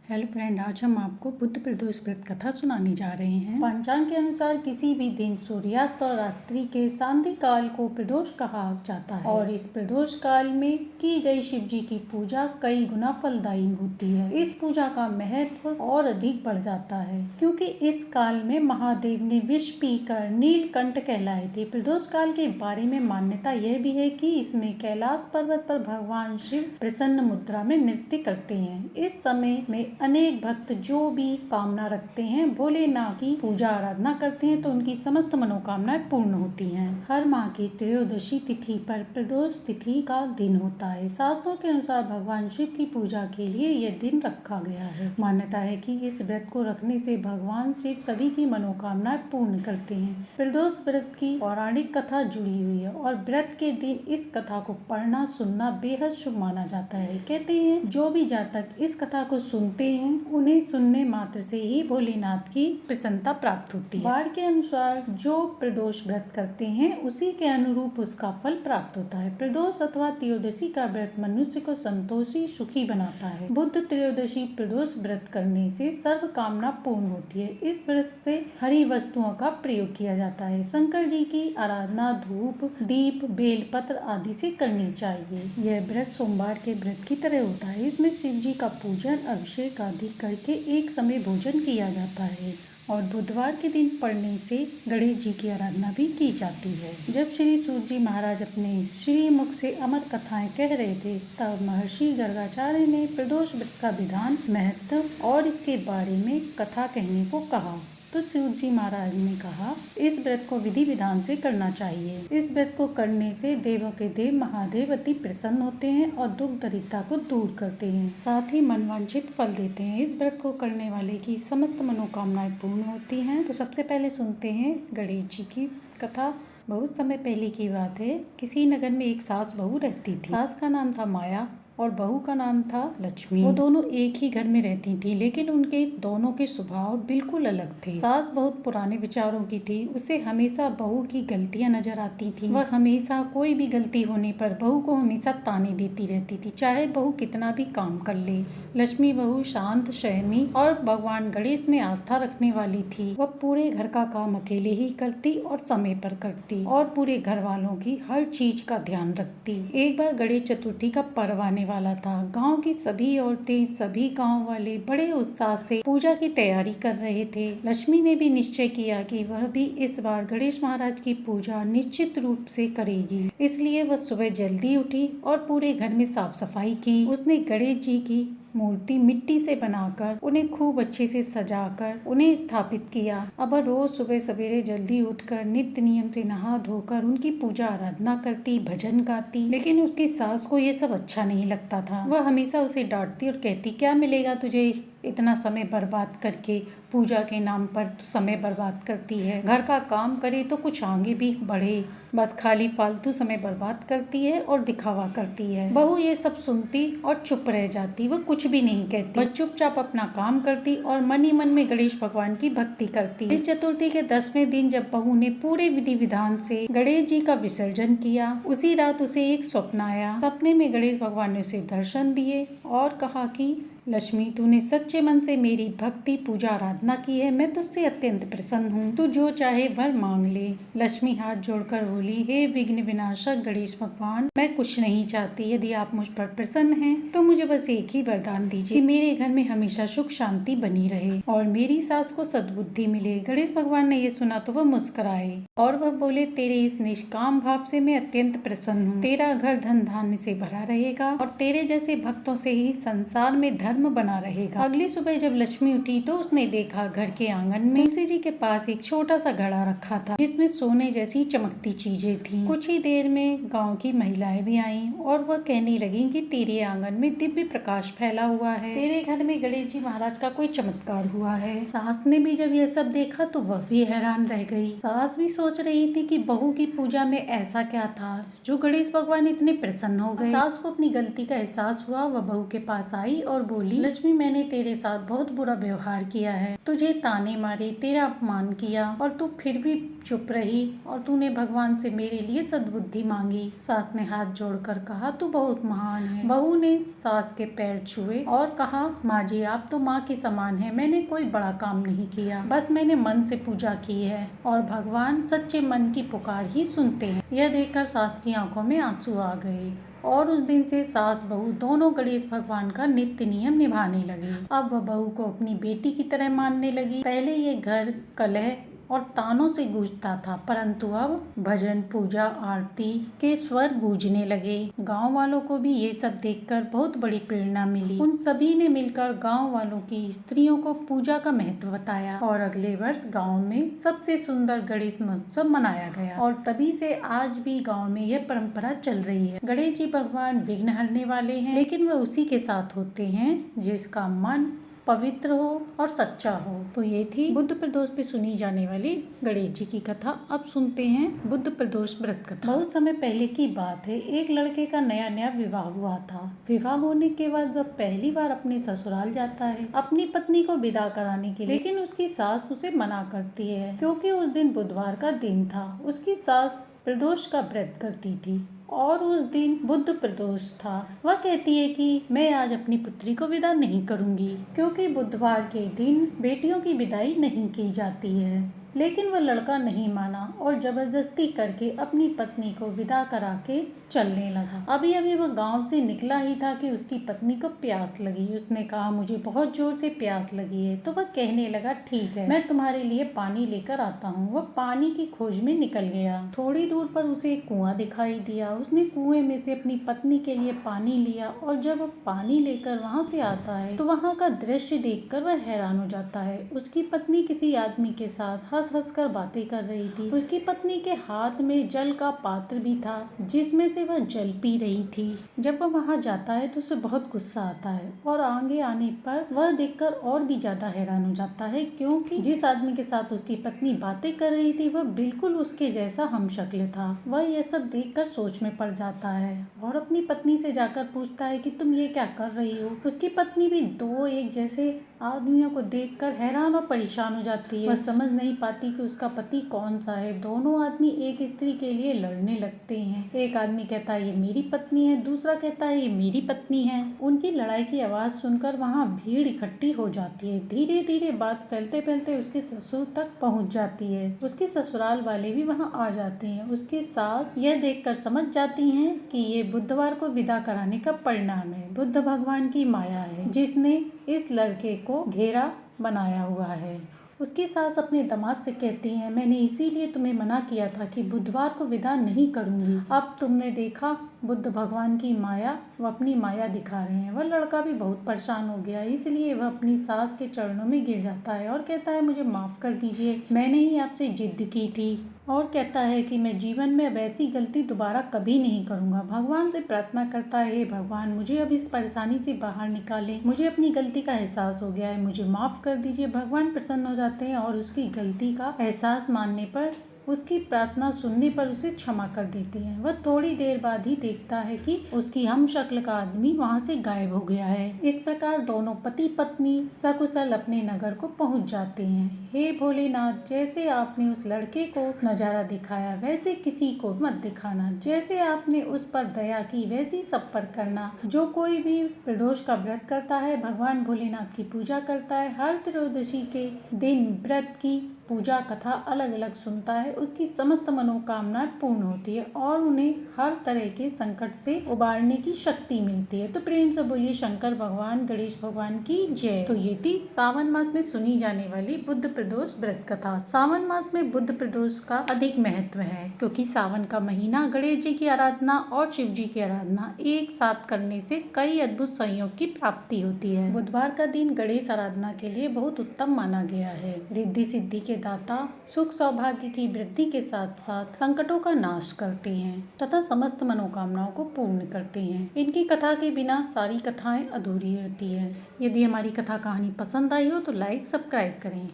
Hello friend, आज हम आपको बुद्ध प्रदोष व्रत कथा सुनाने जा रहे हैं। पंचांग के अनुसार किसी भी दिन सूर्यास्त और रात्रि के सांध्य काल को प्रदोष कहा जाता है और इस प्रदोष काल में की गई शिव जी की पूजा कई गुना फलदायी होती है। इस पूजा का महत्व और अधिक बढ़ जाता है क्योंकि इस काल में महादेव ने विष पीकर नीलकंठ कहलाए थे। प्रदोष काल के बारे में मान्यता यह भी है कि इसमें कैलाश पर्वत पर भगवान शिव प्रसन्न मुद्रा में नृत्य करते हैं। इस समय में अनेक भक्त जो भी कामना रखते हैं भोलेनाथ की पूजा आराधना करते हैं तो उनकी समस्त मनोकामनाएं पूर्ण होती हैं। हर माह की त्रयोदशी तिथि पर प्रदोष तिथि का दिन होता है। शास्त्रों के अनुसार भगवान शिव की पूजा के लिए यह दिन रखा गया है। मान्यता है कि इस व्रत को रखने से भगवान शिव सभी की मनोकामनाएं पूर्ण करते हैं। प्रदोष व्रत की पौराणिक कथा जुड़ी हुई है और व्रत के दिन इस कथा को पढ़ना सुनना बेहद शुभ माना जाता है। कहते हैं जो भी जातक इस कथा को सुनते हैं उन्हें सुनने मात्र से ही भोलेनाथ की प्रसन्नता प्राप्त होती है। वार के अनुसार जो प्रदोष व्रत करते हैं उसी के अनुरूप उसका फल प्राप्त होता है। प्रदोष अथवा त्रयोदशी का व्रत मनुष्य को संतोषी सुखी बनाता है। बुद्ध त्रयोदशी प्रदोष व्रत करने से सर्व कामना पूर्ण होती है। इस व्रत से हरी वस्तुओं का प्रयोग किया जाता है। शंकर जी की आराधना धूप दीप बेलपत्र आदि से करनी चाहिए। यह व्रत सोमवार के व्रत की तरह होता है। इसमें शिव जी का पूजन अभिषेक आदि करके एक समय भोजन किया जाता है और बुधवार के दिन पढ़ने से गणेश जी की आराधना भी की जाती है। जब श्री सूत जी महाराज अपने श्रीमुख से अमर कथाएं कह रहे थे तब महर्षि गर्गाचार्य ने प्रदोष व्रत का विधान महत्व और इसके बारे में कथा कहने को कहा तो सूत जी महाराज ने कहा इस व्रत को विधि विधान से करना चाहिए। इस व्रत को करने से देवों के देव महादेव अति प्रसन्न होते हैं और दुख दरिद्रता को दूर करते हैं, साथ ही मनवांछित फल देते हैं। इस व्रत को करने वाले की समस्त मनोकामनाएं पूर्ण होती हैं। तो सबसे पहले सुनते हैं गणेश जी की कथा। बहुत समय पहले की बात है। किसी नगर में एक सास बहू रहती थी। सास का नाम था माया और बहू का नाम था लक्ष्मी। वो दोनों एक ही घर में रहती थी लेकिन उनके दोनों के स्वभाव बिल्कुल अलग थे। सास बहुत पुराने विचारों की थी। उसे हमेशा बहू की गलतियां नजर आती थी। वह हमेशा कोई भी गलती होने पर बहू को हमेशा ताने देती रहती थी, चाहे बहू कितना भी काम कर ले। लक्ष्मी बहू शांत संयमी और भगवान गणेश में आस्था रखने वाली थी। वह पूरे घर का काम अकेले ही करती और समय पर करती और पूरे घर वालों की हर चीज का ध्यान रखती। एक बार गणेश चतुर्थी का पर्व आने वाला था। गांव की सभी औरतें सभी गांव वाले बड़े उत्साह से पूजा की तैयारी कर रहे थे। लक्ष्मी ने भी निश्चय किया कि वह भी इस बार गणेश महाराज की पूजा निश्चित रूप से करेगी। इसलिए वह सुबह जल्दी उठी और पूरे घर में साफ सफाई की। उसने गणेश जी की मूर्ति मिट्टी से बनाकर उन्हें खूब अच्छे से सजाकर उन्हें स्थापित किया। अब वह रोज सुबह सवेरे जल्दी उठकर नित्य नियम से नहा धोकर उनकी पूजा आराधना करती, भजन गाती। लेकिन उसकी सास को ये सब अच्छा नहीं लगता था। वह हमेशा उसे डांटती और कहती, क्या मिलेगा तुझे इतना समय बर्बाद करके, पूजा के नाम पर समय बर्बाद करती है। घर का काम करे तो कुछ आगे भी बढ़े, बस खाली फालतू समय बर्बाद करती है और दिखावा करती है। बहू ये सब सुनती और चुप रह जाती। वह कुछ भी नहीं कहती। वह चुपचाप अपना काम करती और मन ही मन में गणेश भगवान की भक्ति करती। गणेश चतुर्थी के 10वें दिन जब बहू ने पूरे विधि विधान से गणेश जी का विसर्जन किया, उसी रात उसे एक स्वप्न आया। सपने में गणेश भगवान ने उसे दर्शन दिए और कहा कि लक्ष्मी, तूने सच्चे मन से मेरी भक्ति पूजा आराधना की है। मैं तुझसे अत्यंत प्रसन्न हूँ। तू जो चाहे वर मांग ले। लक्ष्मी हाथ जोड़कर बोली, हे विघ्न विनाशक गणेश भगवान, मैं कुछ नहीं चाहती। यदि आप मुझ पर प्रसन्न हैं तो मुझे बस एक ही वरदान दीजिए कि मेरे घर में हमेशा सुख शांति बनी रहे और मेरी सास को सद्बुद्धि मिले। गणेश भगवान ने ये सुना तो वह मुस्कुराए और वह बोले, तेरे इस निष्काम भाव से मैं अत्यंत प्रसन्न हूँ। तेरा घर धन धान्य से भरा रहेगा और तेरे जैसे भक्तों से ही संसार में धर्म बना रहेगा। अगली सुबह जब लक्ष्मी उठी तो उसने देखा घर के आंगन में तुलसी जी के पास एक छोटा सा घड़ा रखा था जिसमें सोने जैसी चमकती चीजें थी। कुछ ही देर में गांव की महिलाएं भी आईं और वह कहने लगी कि तेरे आंगन में दिव्य प्रकाश फैला हुआ है। तेरे घर में गणेश जी महाराज का कोई चमत्कार हुआ है। सास ने भी जब यह सब देखा तो वह भी हैरान रह गई। सास भी सोच रही थी कि बहू की पूजा में ऐसा क्या था जो गणेश भगवान इतने प्रसन्न हो गए। सास को अपनी गलती का एहसास हुआ। वह बहू के पास आई और बोली, बोली, लक्ष्मी मैंने तेरे साथ बहुत बुरा व्यवहार किया है, तुझे ताने मारे, तेरा अपमान किया और तू फिर भी चुप रही और तूने भगवान से मेरे लिए सद्बुद्धि मांगी। सास ने हाथ जोड़कर कहा, तू बहुत महान है। बहू ने सास के पैर छुए और कहा, माँ जी आप तो माँ के समान है, मैंने कोई बड़ा काम नहीं किया, बस मैंने मन से पूजा की है और भगवान सच्चे मन की पुकार ही सुनते हैं। यह देखकर सास की आंखों में आंसू आ गए और उस दिन से सास बहू दोनों गणेश भगवान का नित्य नियम निभाने लगी। अब वह बहू को अपनी बेटी की तरह मानने लगी। पहले ये घर कलह और तानों से गूंजता था, परंतु अब भजन, पूजा, आरती के स्वर गूंजने लगे। गांव वालों को भी ये सब देखकर बहुत बड़ी प्रेरणा मिली। उन सभी ने मिलकर गांव वालों की स्त्रियों को पूजा का महत्व बताया और अगले वर्ष गांव में सबसे सुंदर गणेश महोत्सव मनाया गया और तभी से आज भी गांव में यह परंपरा चल रही है। गणेश जी भगवान विघ्न हरने वाले हैं, लेकिन वह उसी के साथ होते हैं जिसका मन पवित्र हो और सच्चा हो। तो ये थी बुद्ध प्रदोष पे सुनी जाने वाली गणेश जी की कथा। अब सुनते हैं बुद्ध प्रदोष व्रत कथा। बहुत समय पहले की बात है, एक लड़के का नया नया विवाह हुआ था। विवाह होने के बाद वह पहली बार अपने ससुराल जाता है अपनी पत्नी को विदा कराने के लिए, लेकिन उसकी सास उसे मना करती है क्योंकि उस दिन बुधवार का दिन था। उसकी सास प्रदोष का व्रत करती थी और उस दिन बुद्ध प्रदोष था। वह कहती है कि मैं आज अपनी पुत्री को विदा नहीं करूंगी क्योंकि बुधवार के दिन बेटियों की विदाई नहीं की जाती है। लेकिन वह लड़का नहीं माना और जबरदस्ती करके अपनी पत्नी को विदा करा के चलने लगा। अभी अभी वह गांव से निकला ही था कि उसकी पत्नी को प्यास लगी। उसने कहा, मुझे बहुत जोर से प्यास लगी है। तो वह कहने लगा, ठीक है, मैं तुम्हारे लिए पानी लेकर आता हूँ। वह पानी की खोज में निकल गया। थोड़ी दूर पर उसे एक कुआं दिखाई दिया। उसने कुएं में से अपनी पत्नी के लिए पानी लिया और जब वह पानी लेकर वहाँ से आता है तो वहाँ का दृश्य देखकर वह हैरान हो जाता है। उसकी पत्नी किसी आदमी के साथ हंस हंस कर बातें कर रही थी। उसकी पत्नी के हाथ में जल का पात्र भी था जिसमें से वह जल पी रही थी। जब वह वहाँ जाता है तो उसे बहुत गुस्सा आता है और आगे आने पर वह देखकर और भी ज्यादा हैरान हो जाता है क्योंकि जिस आदमी के साथ उसकी पत्नी बातें कर रही थी वह बिल्कुल उसके जैसा हमशक्ल था। वह यह सब देखकर सोच में पड़ जाता है और अपनी पत्नी से जाकर पूछता है कि तुम ये क्या कर रही हो। उसकी पत्नी भी दो एक जैसे आदमियों को देखकर हैरान और परेशान हो जाती है। वह समझ नहीं पाती कि उसका पति कौन सा है। दोनों आदमी एक स्त्री के लिए लड़ने लगते हैं। एक आदमी कहता है ये मेरी पत्नी है, दूसरा कहता है ये मेरी पत्नी है। उनकी लड़ाई की आवाज सुनकर वहाँ भीड़ इकट्ठी हो जाती है। धीरे धीरे बात फैलते फैलते उसके ससुर तक पहुँच जाती है। उसके ससुराल वाले भी वहाँ आ जाते हैं। उसकी सास यह देखकर समझ जाती हैं कि ये बुधवार को विदा कराने का परिणाम है। बुद्ध भगवान की माया है जिसने इस लड़के को घेरा बनाया हुआ है। उसकी सास अपने दामाद से कहती है, मैंने इसीलिए तुम्हें मना किया था कि बुधवार को विदा नहीं करूंगी। अब तुमने देखा बुद्ध भगवान की माया, वह अपनी माया दिखा रहे हैं। वह लड़का भी बहुत परेशान हो गया, इसलिए वह अपनी सास के चरणों में गिर जाता है और कहता है, मुझे माफ कर दीजिए, मैंने ही आपसे जिद की थी। और कहता है कि मैं जीवन में वैसी गलती दोबारा कभी नहीं करूंगा। भगवान से प्रार्थना करता है, हे भगवान मुझे अब इस परेशानी से बाहर निकालें, मुझे अपनी गलती का एहसास हो गया है, मुझे माफ कर दीजिए। भगवान प्रसन्न हो जाते हैं और उसकी गलती का एहसास मानने पर, उसकी प्रार्थना सुनने पर उसे क्षमा कर देते हैं। वह थोड़ी देर बाद ही देखता है कि उसकी हमशक्ल का आदमी वहाँ से गायब हो गया है। इस प्रकार दोनों पति पत्नी सकुशल अपने नगर को पहुँच जाते हैं। हे भोलेनाथ, जैसे आपने उस लड़के को नजारा दिखाया वैसे किसी को मत दिखाना। जैसे आपने उस पर दया की वैसी सब पर करना। जो कोई भी प्रदोष का व्रत करता है, भगवान भोलेनाथ की पूजा करता है, हर त्रयोदशी के दिन व्रत की पूजा कथा अलग अलग सुनता है, उसकी समस्त मनोकामनाएं पूर्ण होती है और उन्हें हर तरह के संकट से उबारने की शक्ति मिलती है। तो प्रेम से बोलिए शंकर भगवान, गणेश भगवान की जय। तो ये थी सावन मास में सुनी जाने वाली बुद्ध प्रदोष व्रत कथा। सावन मास में बुद्ध प्रदोष का अधिक महत्व है क्योंकि सावन का महीना गणेश जी की आराधना और शिव जी की आराधना एक साथ करने से कई अद्भुत संयोग की प्राप्ति होती है। बुधवार का दिन गणेश आराधना के लिए बहुत उत्तम माना गया है। रिद्धि सिद्धि के दाता, सुख सौभाग्य की वृद्धि के साथ साथ संकटों का नाश करते हैं तथा समस्त मनोकामनाओं को पूर्ण करते हैं। इनकी कथा के बिना सारी कथाएं अधूरी होती है। यदि हमारी कथा कहानी पसंद आई हो तो लाइक सब्सक्राइब करें।